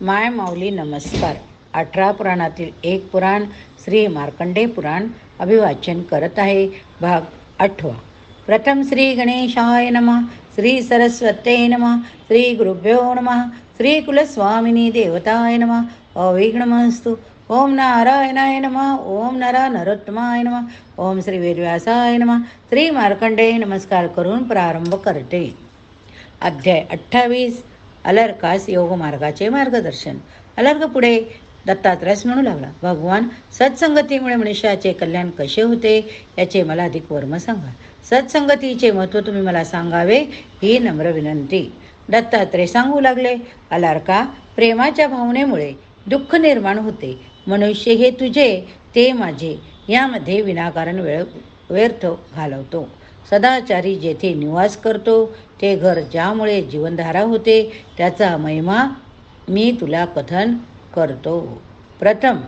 माय माऊली नमस्कार. 18 पुराणातील एक पुराण श्री मार्कंडेय पुराण अभिवाचन करत आहे. भाग 8. प्रथम श्री गणेशाय नमः, श्री सरस्वत्यै नमः, श्री गुरुभ्यो नमः, श्री कुलस्वामिनी देवताय नमः. अविघ्नमस्तु. ओम नारायणाय नमः. ओम नरोत्तमाय नमः. ओम श्री वेदव्यासाय नमः. श्री मार्कंडेय नमस्कार करून प्रारंभ करते. अध्याय 28. अलर्कास योग मार्गाचे मार्गदर्शन. अलर्क पुढे दत्तात्रयास म्हणू लागला, भगवान, सत्संगतीमुळे मनुष्याचे कल्याण कसे होते याचे मला अधिक वर्म सांगा. सत्संगतीचे महत्त्व तुम्ही मला सांगावे ही नम्र विनंती. दत्तात्रय सांगू लागले, अलर्का, प्रेमाच्या भावनेमुळे दुःख निर्माण होते. मनुष्य हे तुझे ते माझे यामध्ये विनाकारण वेळ व्यर्थ घालवतो. सदाचारी जेथे निवास करतो ते घर ज्यामुळे जीवनधारा होते त्याचा महिमा मी तुला कथन करतो. प्रथम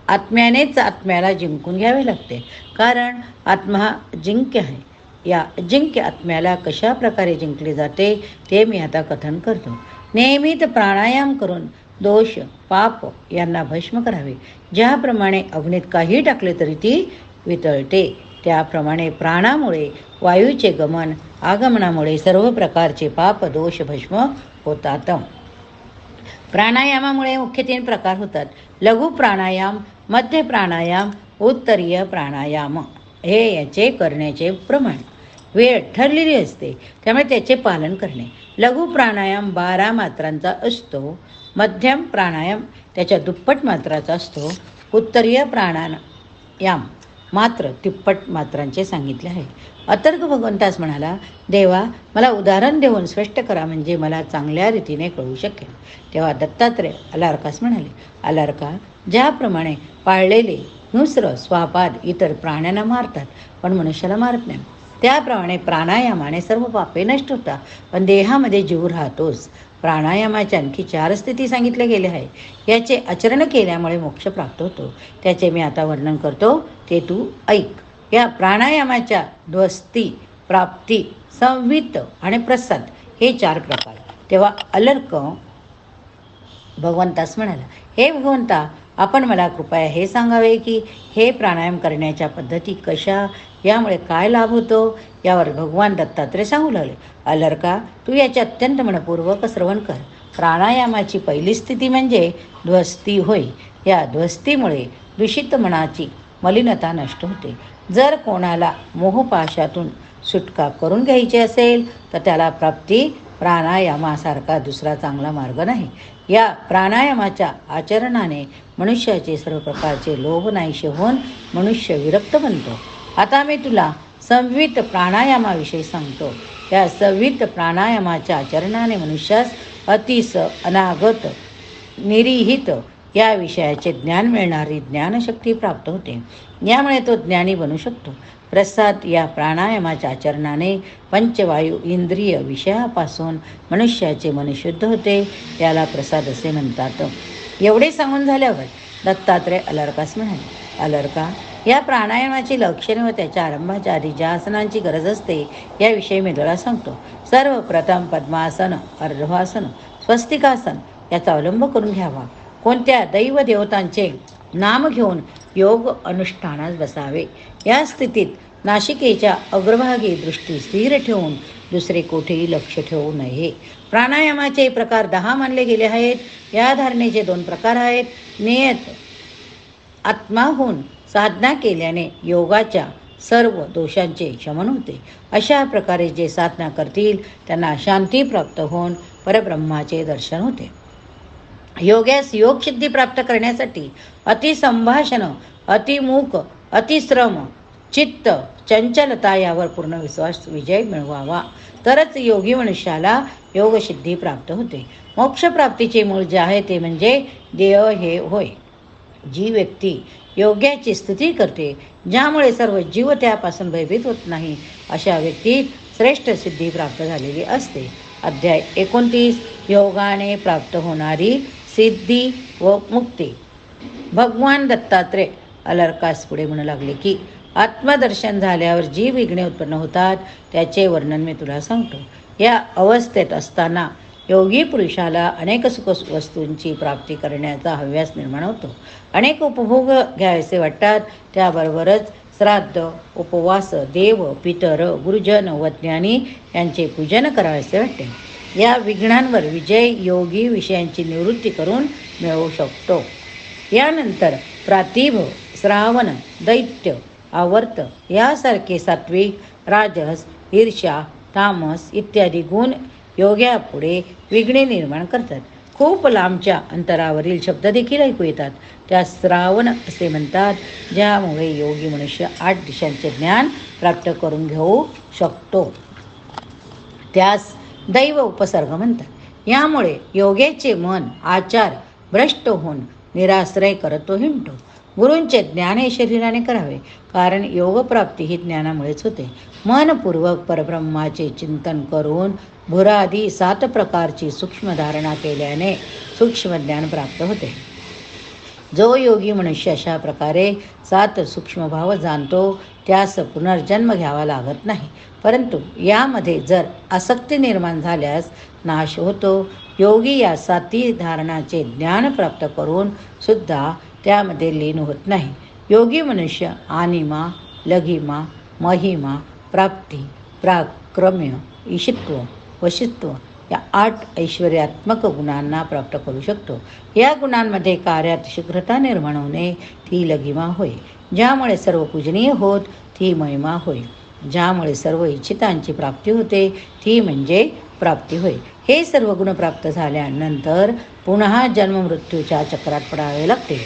आत्म्यानेच आत्म्याला जिंकून घ्यावे लागते, कारण आत्मा हा अजिंक्य आहे. या अजिंक्य आत्म्याला कशा प्रकारे जिंकले जाते ते मी आता कथन करतो. नियमित प्राणायाम करून दोष पाप यांना भस्म करावे. ज्याप्रमाणे अग्नीत काही टाकले तरी ती वितळते, त्याप्रमाणे प्राणामुळे वायूचे गमन, आगमनामुळे सर्व प्रकारचे पाप दोष भस्म होतात. प्राणायामामुळे मुख्य 3 प्रकार होतात: लघु प्राणायाम, मध्य प्राणायाम, उत्तरीय प्राणायाम. हे याचे करण्याचे प्रमाण. वेळ ठरलेली असते, त्यामुळे त्याचे पालन करणे. लघु प्राणायाम 12 मात्रांचा असतो. मध्यम प्राणायाम त्याच्या दुप्पट मात्राचा असतो. उत्तरीय प्राणायाम मात्र तिप्पट मात्रांचे सांगितले आहे. अतर्क भगवंतास म्हणाला, देवा, मला उदाहरण देऊन स्पष्ट करा, म्हणजे मला चांगल्या रीतीने कळू शकेल. तेव्हा दत्तात्रय अलर्कास म्हणाले, अलर्का, ज्याप्रमाणे पाळलेले नुसर स्वापाद इतर प्राण्यांना मारतात पण मनुष्याला मारत नाही, त्याप्रमाणे प्राणायामाने सर्व पापे नष्ट होतात, पण देहामध्ये जीव राहतोच. प्राणायामाच्या आणखी 4 स्थिती सांगितले गेले आहे. याचे आचरण केल्यामुळे मोक्ष प्राप्त होतो. त्याचे मी आता वर्णन करतो, ते तू ऐक. या प्राणायामाच्या ध्वस्ती, प्राप्ती, संवित आणि प्रसाद हे 4 प्रकार. तेव्हा अलर्क भगवंतास म्हणाला, हे भगवंता, आपण मला कृपया हे सांगावे की हे प्राणायाम करण्याच्या पद्धती कशा, यामुळे काय लाभ होतो. यावर भगवान दत्तात्रय सांगू लागले, अलर्का, तू याचे अत्यंत मनपूर्वक श्रवण कर. प्राणायामाची पहिली स्थिती म्हणजे ध्वस्ती होय. या ध्वस्तीमुळे दूषित मनाची मलिनता नष्ट होते. जर कोणाला मोहपाशातून सुटका करून घ्यायची असेल तर त्याला प्राप्ती प्राणायामासारखा दुसरा चांगला मार्ग नाही. या प्राणायामाच्या आचरणाने मनुष्याचे सर्व प्रकारचे लोभ नाहीसे होऊन मनुष्य विरक्त बनतो. आता मी तुला संवित प्राणायामाविषयी सांगतो. या संवित प्राणायामाच्या आचरणाने मनुष्यास अतिस, अनागत, निरीहित या विषयाचे ज्ञान मिळणारी ज्ञानशक्ती प्राप्त होते. यामुळे तो ज्ञानी बनू शकतो. प्रसाद या प्राणायामाच्या आचरणाने पंचवायू इंद्रिय विषयापासून मनुष्याचे मन शुद्ध होते. याला प्रसाद असे म्हणतात. एवढे सांगून झाल्यावर दत्तात्रय अलर्कास म्हणाले, अलर्का, या प्राणायामाची लक्षणे व त्याच्या आरंभाच्या आधी ज्या आसनांची गरज असते याविषयी मी तुला सांगतो. सर्वप्रथम पद्मासन, अर्धवासन, स्वस्तिकासन याचा अवलंब करून घ्यावा. कोणत्या दैव देवतांचे नाम घेऊन योग अनुष्ठानास बसावे. या स्थितीत नासिकेच्या अग्रभागी दृष्टी स्थिर ठेवून दुसरे कोठेही लक्ष ठेवू नये. प्राणायामाचे प्रकार 10 मानले गेले आहेत. या धारणेचे 2 प्रकार आहेत. नियत आत्माहून साधना केल्याने योगाच्या सर्व दोषांचे शमन होते. अशा प्रकारे जे साधना करतील त्यांना शांती प्राप्त होऊन परब्रह्माचे दर्शन होते. योग्यास योगसिद्धी प्राप्त करण्यासाठी अतिसंभाषण, अतिमुख, अतिश्रम, चित्त चंचलता यावर पूर्ण विश्वास विजय मिळवावा, तरच योगी मनुष्याला योगसिद्धी प्राप्त होते. मोक्षप्राप्तीचे मूळ जे आहे ते म्हणजे देह हे होय. जी व्यक्ती योग्याची स्तुती करते, ज्यामुळे सर्व जीव त्यापासून भयभीत होत नाही, अशा व्यक्तीत श्रेष्ठ सिद्धी प्राप्त झालेली असते. अध्याय 29. योगाने प्राप्त होणारी सिद्धी व मुक्ती. भगवान दत्तात्रय अलर्कास पुढे म्हणू लागले की आत्मदर्शन झाल्यावर जी विघ्ने उत्पन्न होतात त्याचे वर्णन मी तुला सांगतो. या अवस्थेत असताना योगी पुरुषाला अनेक सुख वस्तूंची प्राप्ती करण्याचा हव्यास निर्माण होतो. अनेक उपभोग घ्यावेसे वाटतात. त्याबरोबरच श्राद्ध, उपवास, देव, पितर, गुरुजन व ज्ञानी यांचे पूजन करावेसे वाटते. या विघ्नांवर विजय योगी विषयांची निवृत्ती करून मिळवू शकतो. यानंतर प्रातिभ, श्रावण, दैत्य, आवर्त यासारखे सात्विक, राजस, ईर्ष्या, तामस इत्यादी गुण योग्यापुढे विघ्ने निर्माण करतात. खूप लांबच्या अंतरावरील शब्द देखील ऐकू येतात. त्या श्रावण असे म्हणतात, ज्यामुळे योगी मनुष्य 8 दिशांचे ज्ञान प्राप्त करून घेऊ शकतो. त्यास दैव उपसर्ग म्हणतात. यामुळे योग्याचे मन आचार भ्रष्ट होऊन निराश्रय करत तो हिंडतो. गुरूंचे ज्ञान हे शरीराने करावे, कारण योगप्राप्ती ही ज्ञानामुळेच होते. मनपूर्वक परब्रह्माचे चिंतन करून भुरादी 7 प्रकारची सूक्ष्म धारणा केल्याने सूक्ष्म ज्ञान प्राप्त होते. जो योगी मनुष्य अशा प्रकारे 7 सूक्ष्म भाव जाणतो त्यास पुनर्जन्म घ्यावा लागत नाही. परंतु यामध्ये जर आसक्ती निर्माण झाल्यास नाश होतो. योगी या 7 धारणाचे ज्ञान प्राप्त करून सुद्धा त्यामध्ये लीन होत नाही. योगी मनुष्य अनिमा, लघिमा, महिमा, प्राप्ती, प्राक्रम्य, ईशित्व, वशित्व या 8 ऐश्वर्यात्मक गुणांना प्राप्त करू शकतो. या गुणांमध्ये कार्यात शीघ्रता निर्माण होणे ती लघिमा होय. ज्यामुळे सर्व पूजनीय होत ती महिमा होय. ज्यामुळे सर्व इच्छितांची प्राप्ती होते ती म्हणजे प्राप्ती होय. हे सर्व गुण प्राप्त झाल्यानंतर पुन्हा जन्ममृत्यूच्या चक्रात पडावे लागते.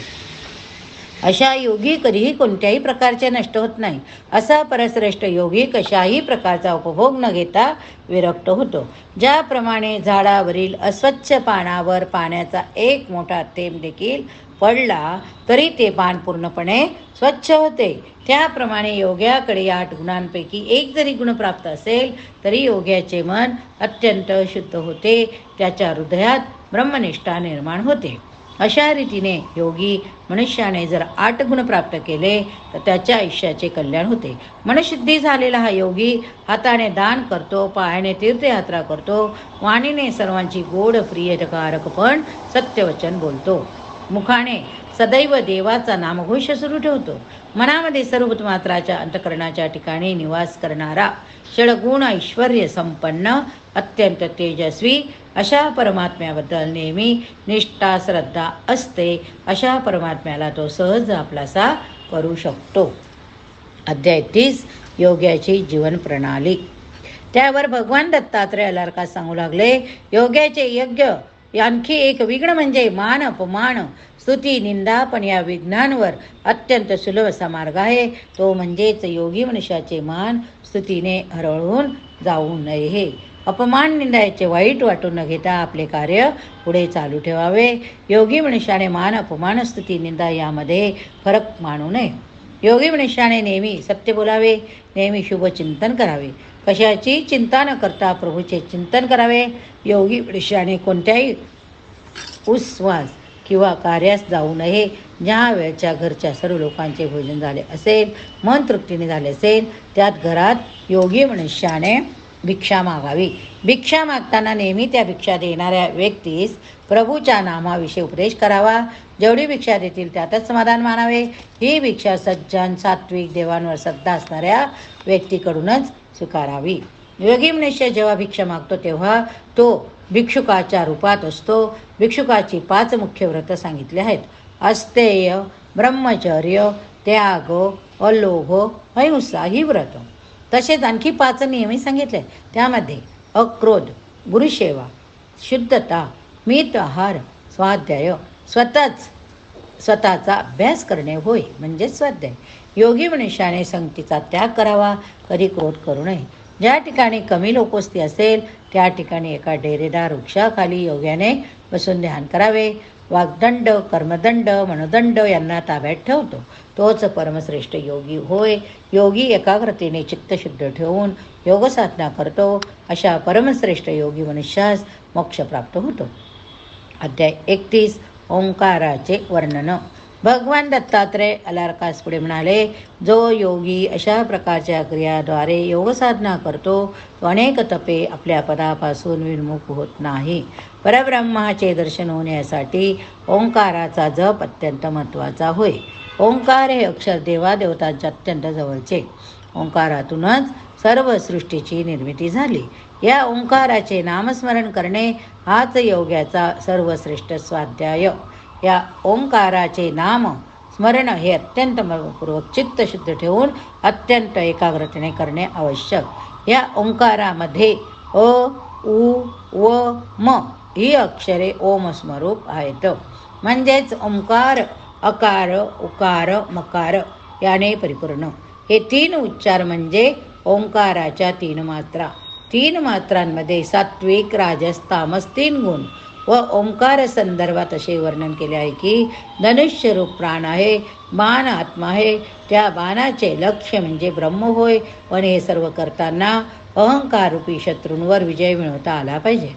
अशा योगी कधीही कोणत्याही प्रकारचे नष्ट होत नाही. असा परश्रेष्ठ योगी कशाही प्रकारचा उपभोग न घेता विरक्त होतो. ज्याप्रमाणे झाडावरील अस्वच्छ पानावर पाण्याचा एक मोठा थेंब देखील पडला तरी ते पान पूर्णपणे स्वच्छ होते, त्याप्रमाणे योग्याकडे 8 गुणांपैकी एक जरी गुण प्राप्त असेल तरी योग्याचे मन अत्यंत शुद्ध होते. त्याच्या हृदयात ब्रह्मनिष्ठा निर्माण होते. अशा रीतीने योगी मनुष्याने जर 8 गुण प्राप्त केले तर त्याच्या आयुष्याचे कल्याण होते. मनशुद्धी झालेला हा योगी हाताने दान करतो, पायाने तीर्थयात्रा करतो, वाणीने सर्वांची गोड प्रियकारक पण सत्यवचन बोलतो, मुखाने सदैव देवाचा नामघोष सुरू ठेवतो, मनामध्ये सर्वभूतमात्राच्या अंतःकरणाच्या ठिकाणी निवास करणारा षडगुण ऐश्वर्य संपन्न अत्यंत तेजस्वी अशा परमात्म्याबद्दल नेहमी निष्ठा श्रद्धा असते. अशा परमात्म्याला तो सहज आपलासा करू शकतो. अध्याय 30 योग्याची जीवन प्रणाली. त्यावर भगवान दत्तात्रय अलर्कास सांगू लागले, योग्याचे यज्ञ आणखी एक विघ्न म्हणजे मान अपमान स्तुती निंदा. पण या विघ्नांवर अत्यंत सुलभ असा मार्ग आहे, तो म्हणजेच योगी मनुष्याचे मान स्तुतीने हरवून जाऊ नये. अपमान निंदाचे वाईट वाटून न घेता आपले कार्य पुढे चालू ठेवावे. योगी मनुष्याने मान अपमान स्तुती निंदा यामध्ये फरक मानू नये. योगी मनुष्याने नेहमी सत्य बोलावे, नेहमी शुभ चिंतन करावे, कशाची चिंता न करता प्रभूचे चिंतन करावे. योगी मनुष्याने कोणत्याही उस्वास किंवा कार्यास जाऊ नये. ज्या वेळच्या घरच्या सर्व लोकांचे भोजन झाले असेल, मन तृप्तीने झाले असेल, त्यात घरात योगी मनुष्याने भिक्षा मागावी. भिक्षा मागताना नेहमी त्या भिक्षा देणाऱ्या व्यक्तीस प्रभूच्या नामाविषयी उपदेश करावा. जेवढी भिक्षा देतील त्यातच समाधान मानावे. ही भिक्षा सज्जन सात्विक देवांवर श्रद्धा असणाऱ्या व्यक्तीकडूनच स्वीकारावी. योगी मनुष्य जेव्हा भिक्षा मागतो तेव्हा तो भिक्षुकाच्या रूपात असतो. भिक्षुकाची 5 मुख्य व्रत सांगितले आहेत: अस्तेय, ब्रह्मचर्य, त्याग, अलोभ, अहिंसा ही व्रत. तसेच आणखी 5 नियमही सांगितले. त्यामध्ये अक्रोध, गुरुसेवा, शुद्धता, मित आहार, स्वाध्याय, स्वतःचा अभ्यास करणे होय म्हणजे स्वाध्याय. योगी मनुष्याने संगतीचा त्याग करावा, कधी क्रोध करू नये. ज्या ठिकाणी कमी लोकवस्ती असेल त्या ठिकाणी एका डेरेदार वृक्षाखाली योग्याने बसून ध्यान करावे. वाग्दंड, कर्मदंड, मनोदंड यांना ताब्यात ठेवतो तोच परमश्रेष्ठ योगी होय. योगी एकाग्रतेने चित्त शुद्ध ठेवून योगसाधना करतो. अशा परमश्रेष्ठ योगी मनुष्यास मोक्ष प्राप्त होतो. अध्याय 31 ओंकाराचे वर्णन. भगवान दत्तात्रय अलर्कास पुढे म्हणाले, जो योगी अशा प्रकारच्या क्रियाद्वारे योगसाधना करतो तो अनेक तपे आपल्या पदापासून विमुख होत नाही. परब्रह्माचे दर्शन होण्यासाठी ओंकाराचा जप अत्यंत महत्त्वाचा होय. ओंकार हे अक्षर देवादेवतांच्या अत्यंत जवळचे. ओंकारातूनच सर्व सृष्टीची निर्मिती झाली. या ओंकाराचे नामस्मरण करणे हाच योग्याचा सर्वश्रेष्ठ स्वाध्याय. या ओंकाराचे नाम स्मरण हे अत्यंत मनपूर्वक चित्त शुद्ध ठेवून अत्यंत एकाग्रतेने करणे आवश्यक. या ओंकारामध्ये अ, उ, व, म ही अक्षरे ओम स्वरूप आहेत. म्हणजेच ओंकार, अकार, उकार, मकार याने परिपूर्ण. हे तीन उच्चार म्हणजे ओंकाराच्या तीन मात्रा. तीन मात्रांमध्ये सात्विक, राजस, तामस तीन गुण व ओंकार संदर्भात असे वर्णन केले आहे की धनुष्य रूप प्राण आहे, बाण आत्मा आहे, त्या बाणाचे लक्ष्य म्हणजे ब्रह्म होय. पण हे सर्व करताना अहंकार रूपी शत्रूंवर विजय मिळवता आला पाहिजे.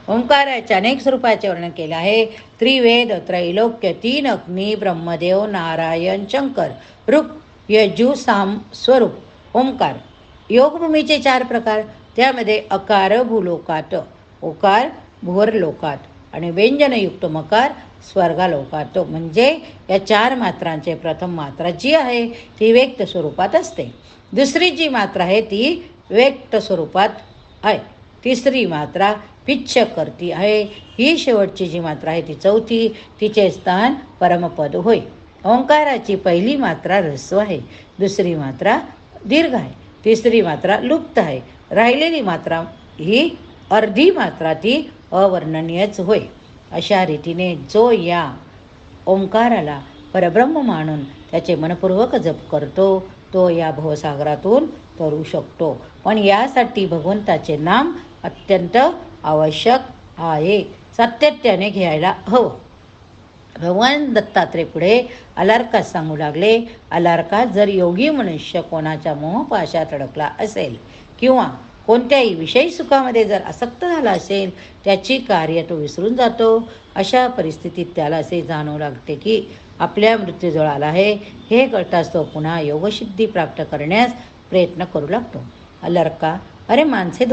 ओंकाराच्या अनेक स्वरूपाचे वर्णन केले आहे. त्रिवेद, त्रैलोक्य, तीन अग्नी, ब्रह्मदेव, नारायण, शंकर, ऋक, यजु, साम स्वरूप ओंकार. योगभूमीचे 4 प्रकार, त्यामध्ये अकार भूलोकात, ओकार भुवरलोकात आणि व्यंजनयुक्त मकार स्वर्गालोकात. म्हणजे या 4 मात्रांचे प्रथम मात्रा जी आहे ती व्यक्त स्वरूपात असते. दुसरी जी मात्रा आहे ती व्यक्त स्वरूपात आहे. तिसरी मात्रा पिच्छ करती आहे. ही शेवटची जी मात्रा आहे ती चौथी, तिचे स्थान परमपद होय. ओंकाराची पहिली मात्रा ऱ्हस्व आहे, दुसरी मात्रा दीर्घ आहे, तिसरी मात्रा लुप्त आहे, राहिलेली मात्रा ही अर्धी मात्रा ती अवर्णनीयच होय. अशा रीतीने जो या ओंकाराला परब्रह्म मानून त्याचे मनपूर्वक जप करतो तो या भवसागरातून तरू शकतो. पण यासाठी भगवंताचे नाम अत्यंत आवश्यक आहे. सातत्याने घ्यायला हवं. भगवान दत्तात्रय पुढे अलर्कास सांगू लागले, अलर्का, जर योगी मनुष्य कोणाच्या मोहपाशात अडकला असेल किंवा कोणत्याही विषयी सुखामध्ये जर आसक्त झाला असेल, त्याची कार्य तो विसरून जातो. अशा परिस्थितीत त्याला असे जाणवू लागते की आपल्या मृत्यूजवळ आला आहे. हे कळताच तो पुन्हा योगसिद्धी प्राप्त करण्यास प्रयत्न करू लागतो. अलर्का, अरे माणसे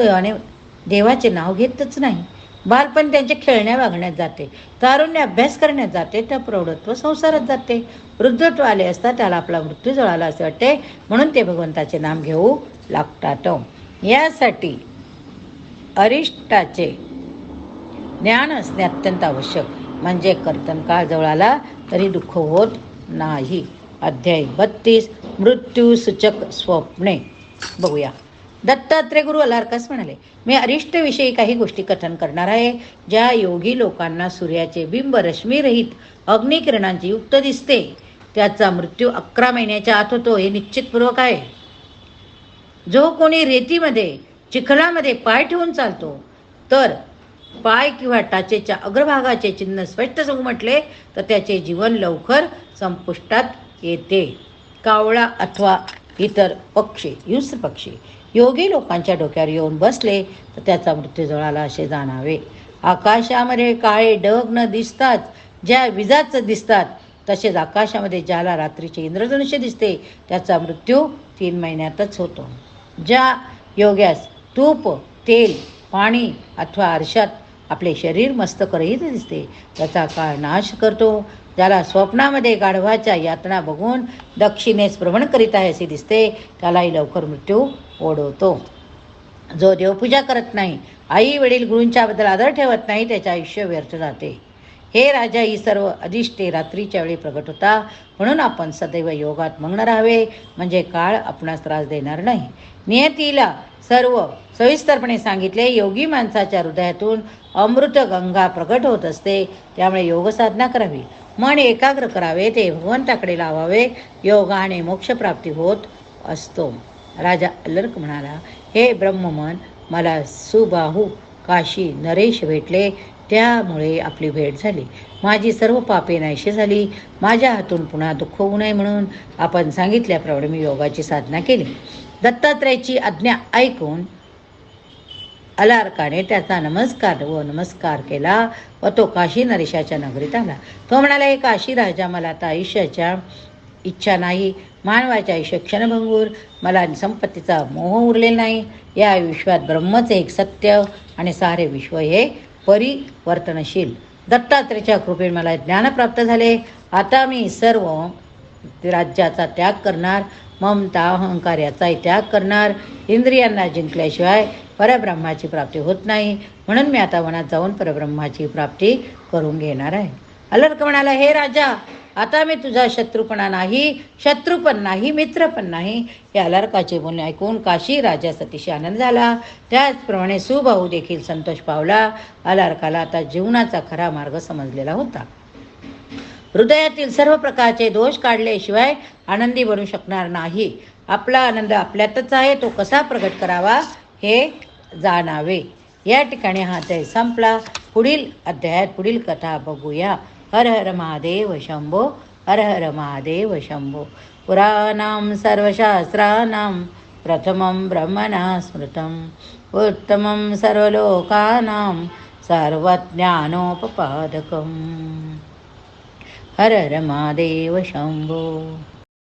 देवाचे नाव घेतच नाही. बालपण त्यांच्या खेळण्या वागण्यात जाते, तारुण्य अभ्यास करण्यात जाते, त्या प्रौढत्व संसारात जाते. वृद्धत्व आले असता त्याला आपला मृत्यू जवळाला असे वाटते, म्हणून ते भगवंताचे नाम घेऊ लागतात. यासाठी अरिष्टाचे ज्ञान असणे अत्यंत आवश्यक. म्हणजे कर्तन काळ जवळ आला तरी दुःख होत नाही. अध्याय 32, मृत्यू सूचक स्वप्ने. बघूया. दत्तात्रय गुरु अलर्कास म्हणाले, मी अरिष्टविषयी काही गोष्टी कथन करणार आहे. ज्या योगी लोकांना सूर्याचे बिंब रश्मीरहित अग्निकिरणांची युक्त दिसते त्याचा मृत्यू 11 महिन्याच्या आत होतो, हे निश्चितपूर्वक आहे. जो कोणी रेतीमध्ये चिखलामध्ये पाय ठेवून चालतो तर पाय किंवा टाचेच्या अग्रभागाचे चिन्ह स्पष्ट म्हटले तर त्याचे जीवन लवकर संपुष्टात येते. कावळा अथवा इतर पक्षी, हिंस्र पक्षी योगी लोकांच्या डोक्यावर येऊन बसले तर त्याचा मृत्यू जवळाला असे जाणावे. आकाशामध्ये काळे ढग न दिसतात ज्या विजाच दिसतात, तसेच आकाशामध्ये ज्याला रात्रीचे इंद्रधनुष्य दिसते त्याचा मृत्यू 3 महिन्यातच होतो. ज्या योग्यास तूप, तेल, पाणी अथवा आरशात आपले शरीर मस्तक रहित दिसते त्याचा काळ नाश करतो. ज्याला स्वप्नामध्ये गाढवाच्या यातना बघून दक्षिणेस भ्रमण करीत आहे असे दिसते त्यालाही लवकर मृत्यू ओढवतो. जो देवपूजा करत नाही, आई वडील गुरूंच्याबद्दल आदर ठेवत नाही, त्याचे आयुष्य व्यर्थ जाते. हे राजा, ही सर्व अधिष्ठे रात्रीच्या वेळी प्रगट होता, म्हणून आपण सदैव योगात मग्न राहावे, म्हणजे काळ आपणास त्रास देणार नाही. नियतीला सर्व सविस्तरपणे सांगितले. योगी माणसाच्या हृदयातून अमृत गंगा प्रगट होत असते, त्यामुळे योग साधना करावी, मन एकाग्र करावे, ते भगवंताकडे लावावे, योगाने मोक्षप्राप्ती होत असतो. राजा अलर्क म्हणाला, हे ब्रह्ममन, मला सुबाहू काशी नरेश भेटले, त्यामुळे आपली भेट झाली. माझी सर्व पापे नाहीशी झाली. माझ्या हातून पुन्हा दुःख होऊ नये म्हणून आपण सांगितल्याप्रमाणे मी योगाची साधना केली. दत्तात्रयाची आज्ञा ऐकून अलार्काने त्याचा नमस्कार केला व तो काशी नरेशाच्या नगरीत आला. तो म्हणाला, हे काशी राजा, मला आता आयुष्याच्या इच्छा नाही, मानवाचे आयुष्य क्षणभंगूर, मला संपत्तीचा मोह उरलेला नाही. या विश्वात ब्रह्मच एक सत्य आणि सारे विश्व हे परिवर्तनशील. दत्तात्रेयाच्या कृपेने मला ज्ञान प्राप्त झाले. आता मी सर्व राज्याचा त्याग करणार, ममता अहंकार याचाही त्याग करणार. इंद्रियांना जिंकल्याशिवाय परब्रह्माची प्राप्ती होत नाही, म्हणून मी आता वनात जाऊन परब्रह्माची प्राप्ती करून घेणार आहे. अलर्क म्हणाला, हे राजा, आता मी तुझा शत्रू पण नाही मित्र पण नाही. हे अलर्काचे बोलणे ऐकून काशी राजास अतिशय आनंद झाला. त्याचप्रमाणे सुबाहू देखील संतोष पावला. अलर्काला आता जीवनाचा खरा मार्ग समजलेला होता. हृदयातील सर्व प्रकारचे दोष काढल्याशिवाय आनंदी बनू शकणार नाही. आपला आनंद आपल्यातच आहे, तो कसा प्रगट करावा हे जाणावे. या ठिकाणी हा अध्याय संपला. पुढील अध्यायात पुढील कथा बघूया. हर हर महादेव शंभो. हर हर महादेव शंभो. पुराणां सर्वशास्त्राणां प्रथमं ब्रह्मणा स्मृतम् उत्तमं सर्वलोकानां सर्वज्ञानोपपादकम्. हर हर महादेव शंभो.